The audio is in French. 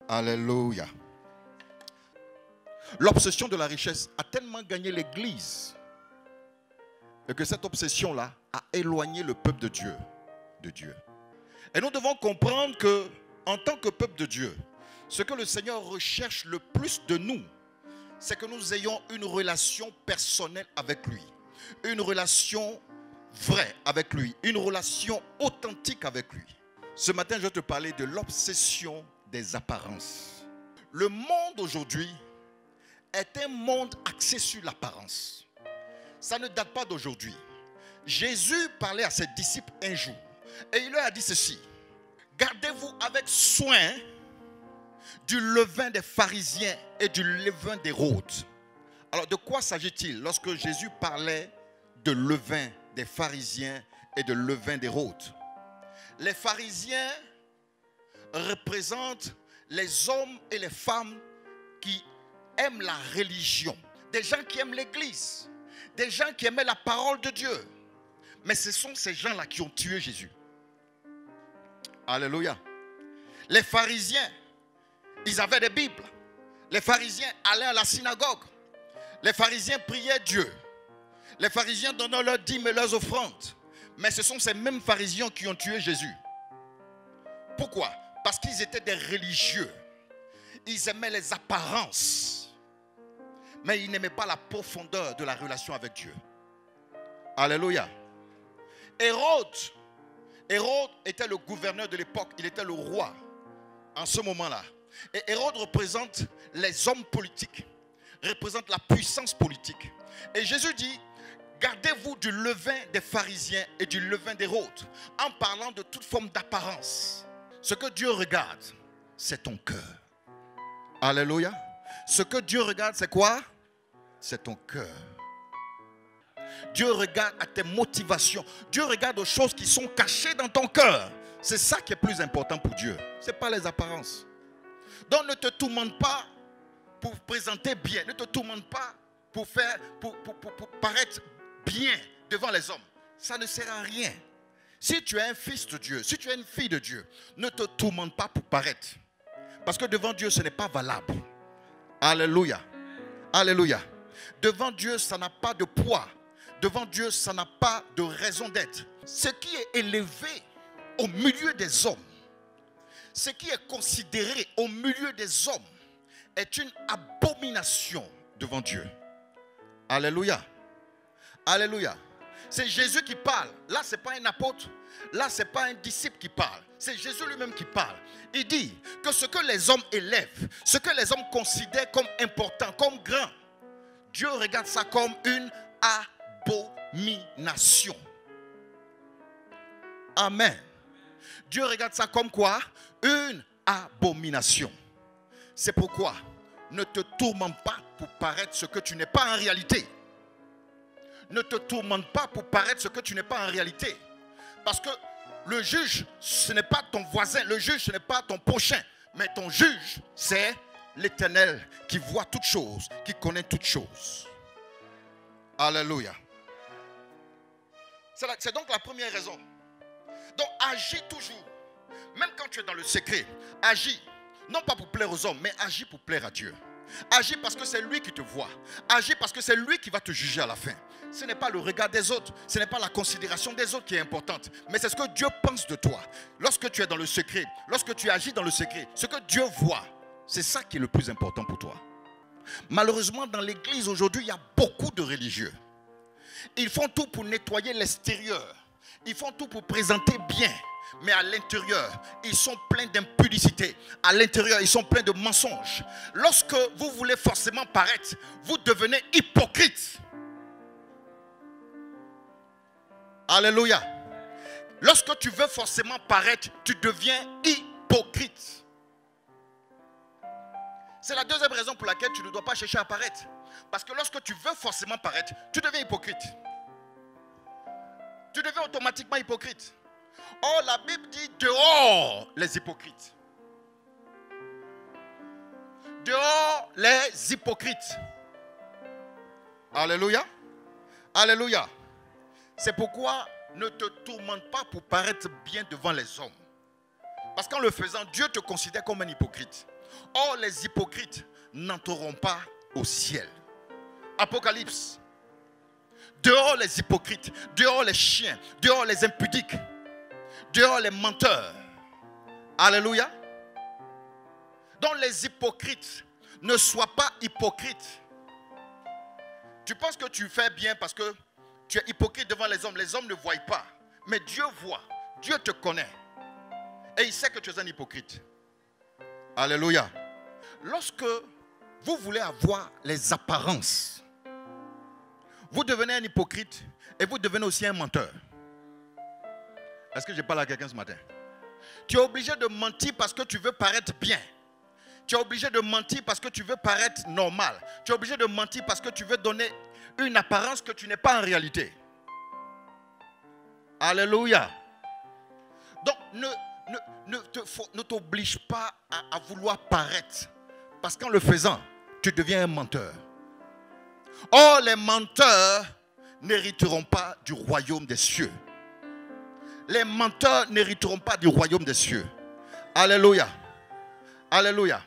Alléluia. L'obsession de la richesse a tellement gagné l'Église et que cette obsession-là a éloigné le peuple de Dieu. Et nous devons comprendre que, en tant que peuple de Dieu, ce que le Seigneur recherche le plus de nous, c'est que nous ayons une relation personnelle avec lui, une relation vraie avec lui, une relation authentique avec lui. Ce matin, je vais te parler de l'obsession des apparences. Le monde aujourd'hui est un monde axé sur l'apparence. Ça ne date pas d'aujourd'hui. Jésus parlait à ses disciples un jour et il leur a dit ceci: gardez-vous avec soin du levain des pharisiens et du levain d'Hérode. Alors de quoi s'agit-il lorsque Jésus parlait de levain des pharisiens et de levain d'Hérode? Les pharisiens représentent les hommes et les femmes qui aiment la religion, des gens qui aiment l'église, des gens qui aimaient la parole de Dieu. Mais ce sont ces gens-là qui ont tué Jésus. Alléluia. Les pharisiens, ils avaient des Bibles. Les pharisiens allaient à la synagogue. Les pharisiens priaient Dieu. Les pharisiens donnaient leurs dîmes et leurs offrandes. Mais ce sont ces mêmes pharisiens qui ont tué Jésus. Pourquoi? Parce qu'ils étaient des religieux. Ils aimaient les apparences. Mais ils n'aimaient pas la profondeur de la relation avec Dieu. Alléluia. Hérode était le gouverneur de l'époque. Il était le roi en ce moment-là. Et Hérode représente les hommes politiques, représente la puissance politique. Et Jésus dit: gardez-vous du levain des pharisiens et du levain d'Hérode, en parlant de toute forme d'apparence. Ce que Dieu regarde, c'est ton cœur. Alléluia. Ce que Dieu regarde, c'est quoi? C'est ton cœur. Dieu regarde à tes motivations. Dieu regarde aux choses qui sont cachées dans ton cœur. C'est ça qui est plus important pour Dieu. Ce n'est pas les apparences. Donc ne te tourmente pas pour présenter bien. Ne te tourmente pas pour paraître bien devant les hommes. Ça ne sert à rien. Si tu es un fils de Dieu, si tu es une fille de Dieu, ne te tourmente pas pour paraître. Parce que devant Dieu, ce n'est pas valable. Alléluia. Alléluia. Devant Dieu, ça n'a pas de poids. Devant Dieu, ça n'a pas de raison d'être. Ce qui est élevé au milieu des hommes, ce qui est considéré au milieu des hommes, est une abomination devant Dieu. Alléluia. Alléluia. C'est Jésus qui parle. Là, ce n'est pas un apôtre. Là, ce n'est pas un disciple qui parle. C'est Jésus lui-même qui parle. Il dit que ce que les hommes élèvent, ce que les hommes considèrent comme important, comme grand, Dieu regarde ça comme une abomination. Amen. Dieu regarde ça comme quoi? Une abomination. C'est pourquoi ne te tourmente pas pour paraître ce que tu n'es pas en réalité. Ne te tourmente pas pour paraître ce que tu n'es pas en réalité. Parce que le juge, ce n'est pas ton voisin. Le juge, ce n'est pas ton prochain. Mais ton juge, c'est l'Éternel qui voit toutes choses, qui connaît toutes choses. Alléluia. C'est donc la première raison. Donc agis toujours. Même quand tu es dans le secret, agis. Non pas pour plaire aux hommes, mais agis pour plaire à Dieu. Agis parce que c'est lui qui te voit. Agis parce que c'est lui qui va te juger à la fin. Ce n'est pas le regard des autres. Ce n'est pas la considération des autres qui est importante. Mais c'est ce que Dieu pense de toi. Lorsque tu es dans le secret, lorsque tu agis dans le secret, ce que Dieu voit, c'est ça qui est le plus important pour toi. Malheureusement, dans l'église aujourd'hui, il y a beaucoup de religieux. Ils font tout pour nettoyer l'extérieur. Ils font tout pour présenter bien. Mais à l'intérieur, ils sont pleins d'impudicité. À l'intérieur, ils sont pleins de mensonges. Lorsque vous voulez forcément paraître, vous devenez hypocrite. Alléluia. Lorsque tu veux forcément paraître, tu deviens hypocrite. C'est la deuxième raison pour laquelle tu ne dois pas chercher à paraître. Parce que lorsque tu veux forcément paraître, tu deviens hypocrite. Tu deviens automatiquement hypocrite. Oh, la Bible dit dehors les hypocrites. Dehors les hypocrites. Alléluia. Alléluia. C'est pourquoi ne te tourmente pas pour paraître bien devant les hommes. Parce qu'en le faisant, Dieu te considère comme un hypocrite. Or, les hypocrites n'entreront pas au ciel. Apocalypse. Dehors les hypocrites, dehors les chiens, dehors les impudiques, dehors les menteurs. Alléluia. Donc les hypocrites, ne sois pas hypocrite. Tu penses que tu fais bien parce que tu es hypocrite devant les hommes. Les hommes ne voient pas. Mais Dieu voit. Dieu te connaît. Et il sait que tu es un hypocrite. Alléluia. Lorsque vous voulez avoir les apparences, vous devenez un hypocrite et vous devenez aussi un menteur. Est-ce que je parle à quelqu'un ce matin? Tu es obligé de mentir parce que tu veux paraître bien. Tu es obligé de mentir parce que tu veux paraître normal. Tu es obligé de mentir parce que tu veux donner une apparence que tu n'es pas en réalité. Alléluia. Donc ne t'oblige pas à vouloir paraître. Parce qu'en le faisant, tu deviens un menteur. Or, les menteurs n'hériteront pas du royaume des cieux. Les menteurs n'hériteront pas du royaume des cieux. Alléluia. Alléluia.